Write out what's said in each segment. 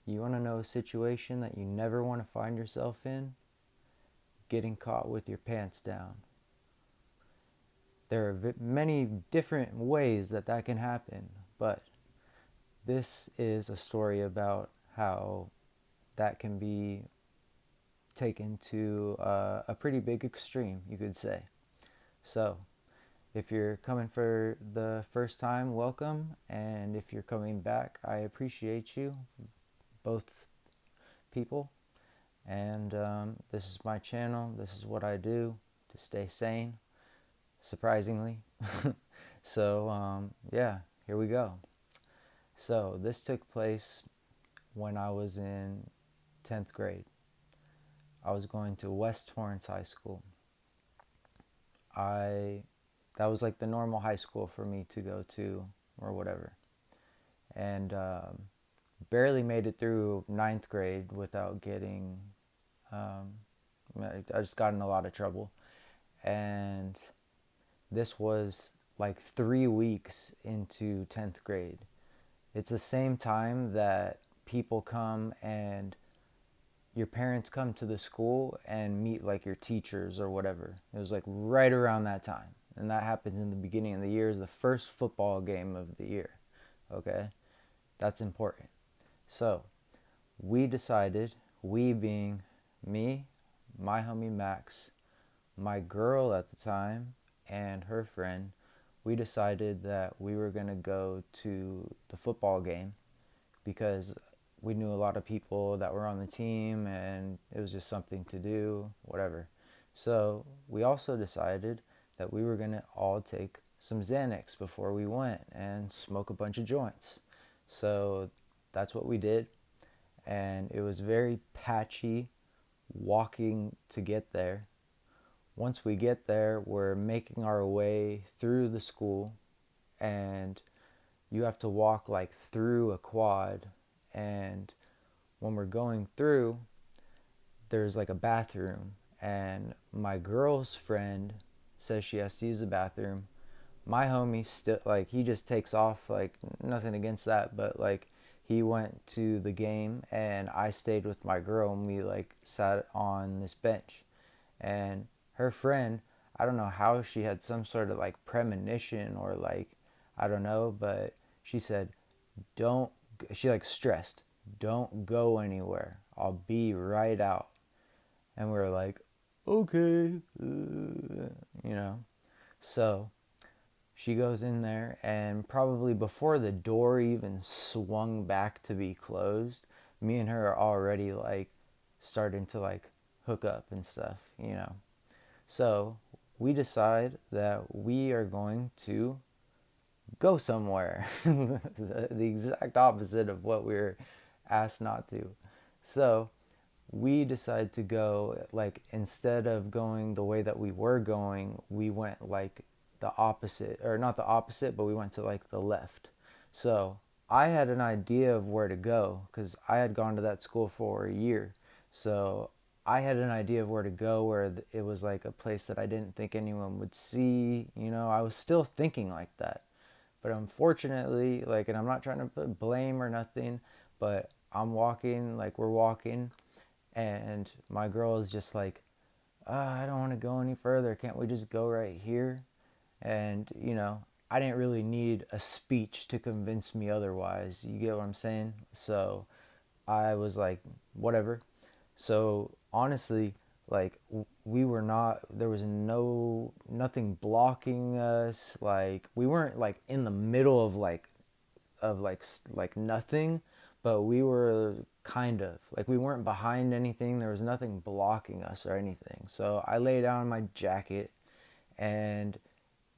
You want to know a situation that you never want to find yourself in? Getting caught with your pants down. There are many different ways that that can happen, but this is a story about how that can be taken to a pretty big extreme, you could say. So, if you're coming for the first time, welcome. And if you're coming back, I appreciate you, both people. And this is my channel. This is what I do to stay sane, surprisingly. So, yeah, here we go. So, this took place when I was in 10th grade. I was going to West Torrance High School. I That was like the normal high school for me to go to or whatever. And barely made it through ninth grade without getting, um, I just got in a lot of trouble. And this was like 3 weeks into 10th grade. It's the same time that people come and your parents come to the school and meet like your teachers or whatever. It was like right around that time. And that happens in the beginning of the year, is the first football game of the year. Okay? That's important. So, we decided, we being me, my homie Max, my girl at the time, and her friend, we decided that we were going to go to the football game because we knew a lot of people that were on the team and it was just something to do, whatever. So we also decided that we were going to all take some Xanax before we went and smoke a bunch of joints. So that's what we did. And it was very patchy walking to get there. Once we get there, we're making our way through the school, and you have to walk like through a quad. And when we're going through, there's like a bathroom, and my girl's friend says she has to use the bathroom. My homie still, like, he just takes off, like, nothing against that, but like he went to the game and I stayed with my girl and we like sat on this bench. And her friend, I don't know how she had some sort of like premonition or like, I don't know, but she said, don't, she like stressed, don't go anywhere, I'll be right out. And we were like, okay, you know. So she goes in there, and probably before the door even swung back to be closed, me and her are already like starting to like hook up and stuff, you know. So we decide that we are going to go somewhere, the exact opposite of what we were asked not to. So we decided to go, like, instead of going the way that we were going, we went like the opposite, or not the opposite, but we went to like the left. So I had an idea of where to go because I had gone to that school for a year. So I had an idea of where to go, where it was like a place that I didn't think anyone would see. You know, I was still thinking like that. But unfortunately, like, and I'm not trying to put blame or nothing, but I'm walking, like, we're walking, and my girl is just like, I don't want to go any further. Can't we just go right here? And, you know, I didn't really need a speech to convince me otherwise. You get what I'm saying? So I was like, whatever. So honestly, like, we were not, there was nothing blocking us. Like, we weren't like in the middle of like nothing, but we were kind of like, we weren't behind anything. There was nothing blocking us or anything. So I lay down my jacket, and,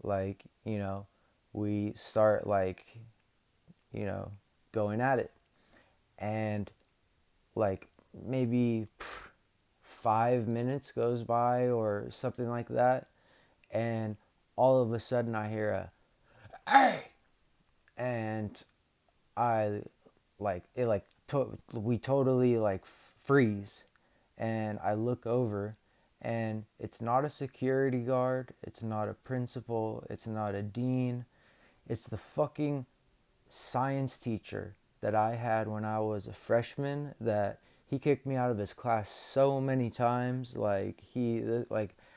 like, you know, we start, like, you know, going at it. And like maybe 5 minutes goes by or something like that, and all of a sudden I hear a "Hey!" and I, like, it like we totally like freeze, and I look over, and it's not a security guard, it's not a principal, it's not a dean, it's the fucking science teacher that I had when I was a freshman that he kicked me out of his class so many times. Like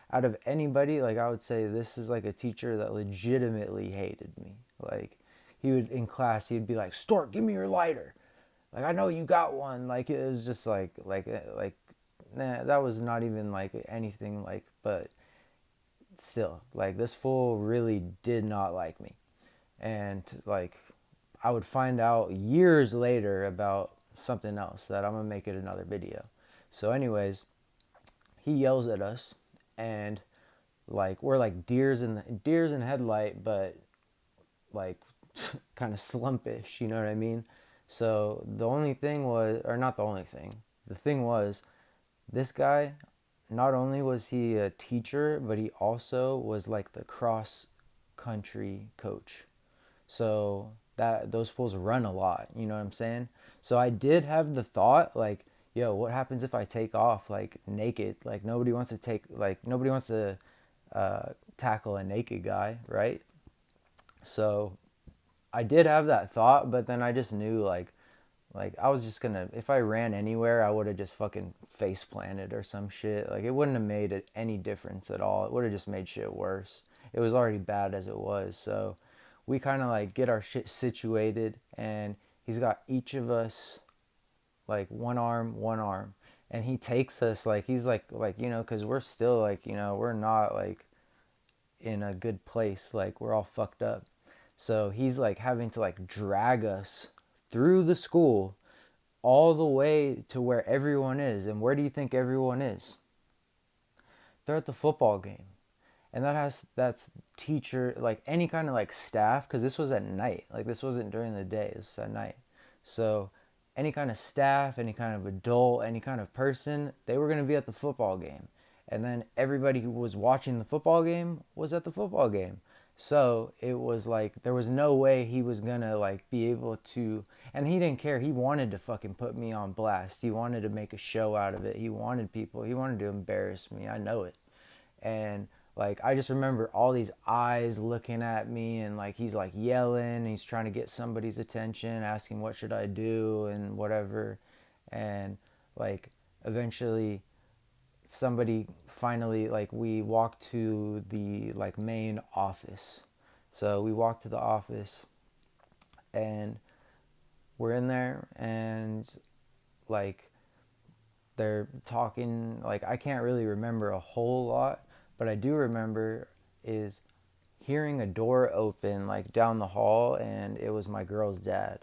out of anybody, like I would say this is like a teacher that legitimately hated me. Like he would in class, he'd be like, "Stork, give me your lighter." Like I know you got one. Like it was just like nah, that was not even like anything like, but still, like this fool really did not like me. And like I would find out years later about something else that I'm gonna make it another video. So anyways, he yells at us, and like we're like deers in headlight, but like kind of slumpish, you know what I mean? So the only thing was, or not the only thing, the thing was, this guy, not only was he a teacher, but he also was like the cross country coach. So that those fools run a lot, you know what I'm saying? So I did have the thought like, yo, what happens if I take off like naked? Like nobody wants to tackle a naked guy, right? So I did have that thought, but then I just knew like I was just gonna, if I ran anywhere, I would have just fucking face planted or some shit. Like it wouldn't have made it any difference at all. It would have just made shit worse. It was already bad as it was. So we kind of like get our shit situated, and he's got each of us like one arm, and he takes us like he's like you know, because we're still like, you know, we're not like in a good place. Like we're all fucked up. So he's like having to like drag us through the school all the way to where everyone is. And where do you think everyone is? They're at the football game. And that's teacher, like any kind of like staff, because this was at night. Like this wasn't during the day, this was at night. So any kind of staff, any kind of adult, any kind of person, they were going to be at the football game. And then everybody who was watching the football game was at the football game. So it was like there was no way he was gonna like be able to, and he didn't care. He wanted to fucking put me on blast. He wanted to make a show out of it. He wanted people. He wanted to embarrass me. I know it. And like I just remember all these eyes looking at me, and like he's like yelling, he's trying to get somebody's attention, asking what should I do and whatever. And like eventually somebody finally, like we walked to the like main office. So we walked to the office, and we're in there, and like they're talking. Like I can't really remember a whole lot, but I do remember is hearing a door open like down the hall, and it was my girl's dad.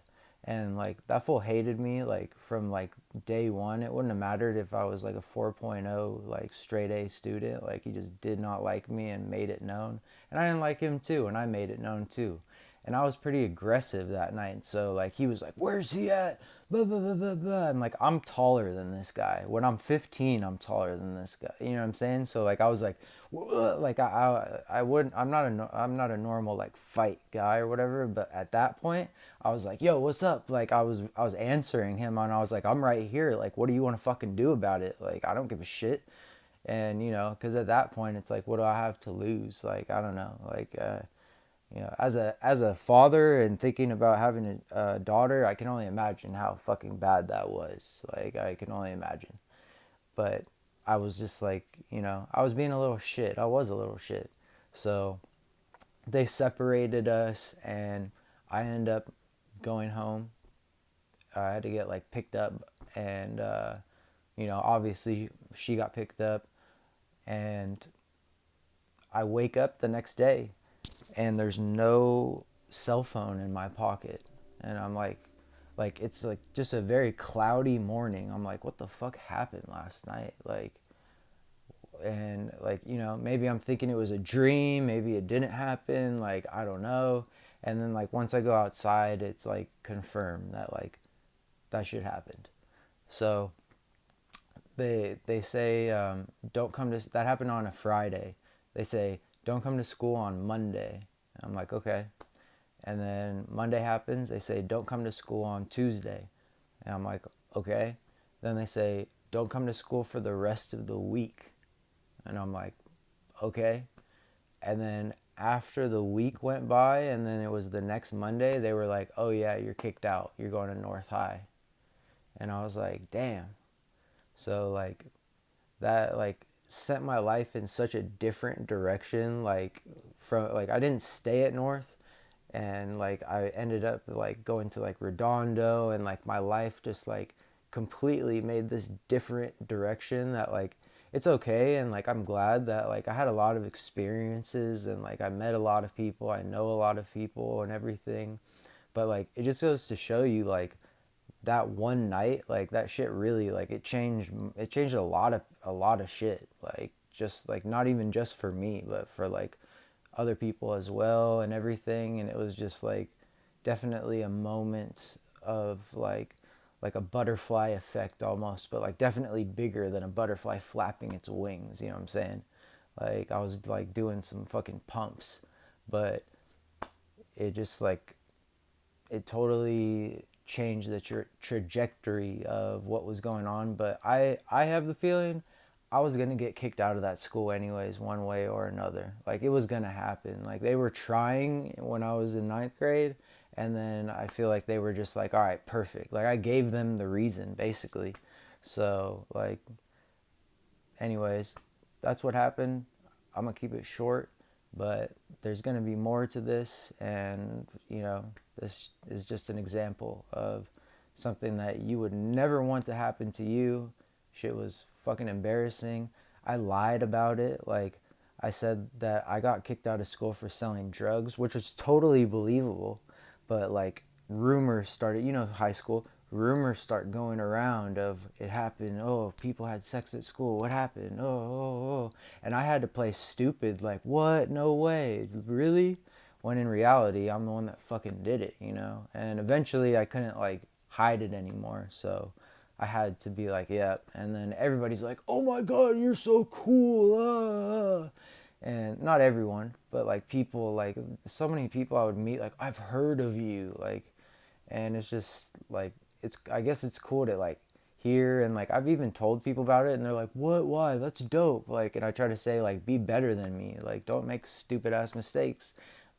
And like that fool hated me like from like day one. It wouldn't have mattered if I was like a 4.0 like straight A student. Like he just did not like me and made it known. And I didn't like him too, and I made it known too. And I was pretty aggressive that night. So like he was like, "Where's he at?" Blah blah blah blah blah. I'm like, I'm taller than this guy. When I'm 15, I'm taller than this guy. You know what I'm saying? So like I was like, like I wouldn't. I'm not a normal like fight guy or whatever. But at that point, I was like, "Yo, what's up?" Like I was answering him, and I was like, "I'm right here. Like, what do you want to fucking do about it? Like, I don't give a shit." And you know, because at that point, it's like, what do I have to lose? Like, I don't know. Like, you know, as a father and thinking about having a daughter, I can only imagine how fucking bad that was. Like I can only imagine. But I was just like, you know, I was being a little shit. I was a little shit. So they separated us, and I ended up going home. I had to get like picked up, and you know, obviously she got picked up, and I wake up the next day, and there's no cell phone in my pocket. And I'm like it's like just a very cloudy morning. I'm like, what the fuck happened last night? Like, and like, you know, maybe I'm thinking it was a dream, maybe it didn't happen, like I don't know. And then like once I go outside, it's like confirmed that like that shit happened. So they say don't come to, that happened on a Friday. They say don't come to school on Monday. I'm like, okay. And then Monday happens. They say don't come to school on Tuesday. And I'm like, okay. Then they say don't come to school for the rest of the week. And I'm like, okay. And then after the week went by and then it was the next Monday, they were like, "Oh yeah, you're kicked out. You're going to North High." And I was like, "Damn." So like that like sent my life in such a different direction, like from like I didn't stay at North, and like I ended up like going to like Redondo, and like my life just like completely made this different direction that like it's okay. And like I'm glad that like I had a lot of experiences, and like I met a lot of people, I know a lot of people and everything. But like it just goes to show you like that one night, like that shit really like it changed a lot of shit, like just like not even just for me but for like other people as well and everything. And it was just like definitely a moment of like a butterfly effect almost, but like definitely bigger than a butterfly flapping its wings, you know what I'm saying? Like I was like doing some fucking pumps, but it just like it totally changed the trajectory of what was going on. But I have the feeling I was gonna get kicked out of that school anyways, one way or another. Like it was gonna happen. Like they were trying when I was in ninth grade, and then I feel like they were just like, all right, perfect. Like I gave them the reason basically. So like, anyways, that's what happened. I'm gonna keep it short, but there's gonna be more to this, and this is just an example of something that you would never want to happen to you. Shit was fucking embarrassing. I lied about it. Like, I said that I got kicked out of school for selling drugs, which was totally believable. But like rumors started, high school rumors start going around of it happened. Oh, people had sex at school. What happened? Oh. And I had to play stupid, like, what? No way. Really? When in reality, I'm the one that fucking did it. And eventually I couldn't like hide it anymore. So I had to be like, yep. And then everybody's like, oh my God, you're so cool. And not everyone, but like people, like so many people I would meet, like, I've heard of you. Like, and it's just like, I guess it's cool to like hear. And like I've even told people about it and they're like, what, why, that's dope. Like, and I try to say like, be better than me, like don't make stupid ass mistakes.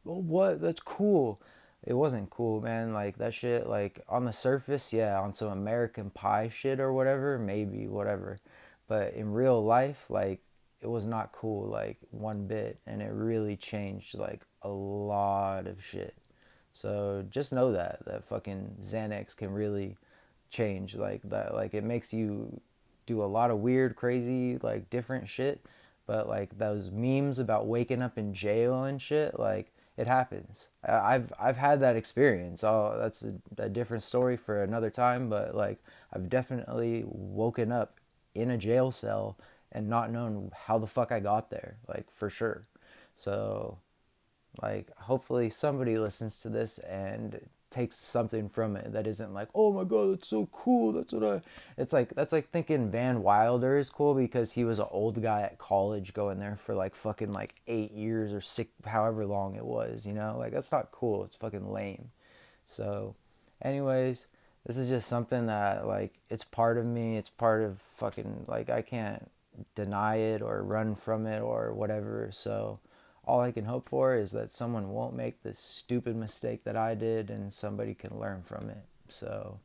Well, what, that's cool. It wasn't cool, man. Like that shit, like on the surface, yeah, on some American Pie shit or whatever, maybe, whatever. But in real life, like it was not cool, like one bit. And it really changed like a lot of shit. So just know that fucking Xanax can really change like that. Like it makes you do a lot of weird, crazy, like different shit. But like those memes about waking up in jail and shit, like it happens. I've had that experience. Oh, that's a different story for another time. But like I've definitely woken up in a jail cell and not known how the fuck I got there, like for sure. So like, hopefully somebody listens to this and takes something from it that isn't like, oh my God, that's so cool. That's what I. It's like that's like thinking Van Wilder is cool because he was an old guy at college going there for like fucking like 8 years or six, however long it was. Like that's not cool. It's fucking lame. So, anyways, this is just something that like it's part of me. It's part of fucking like I can't deny it or run from it or whatever. So, all I can hope for is that someone won't make the stupid mistake that I did and somebody can learn from it. So,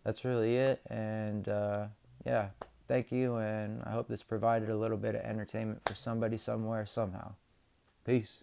that's really it. And yeah, thank you. And I hope this provided a little bit of entertainment for somebody somewhere somehow. Peace.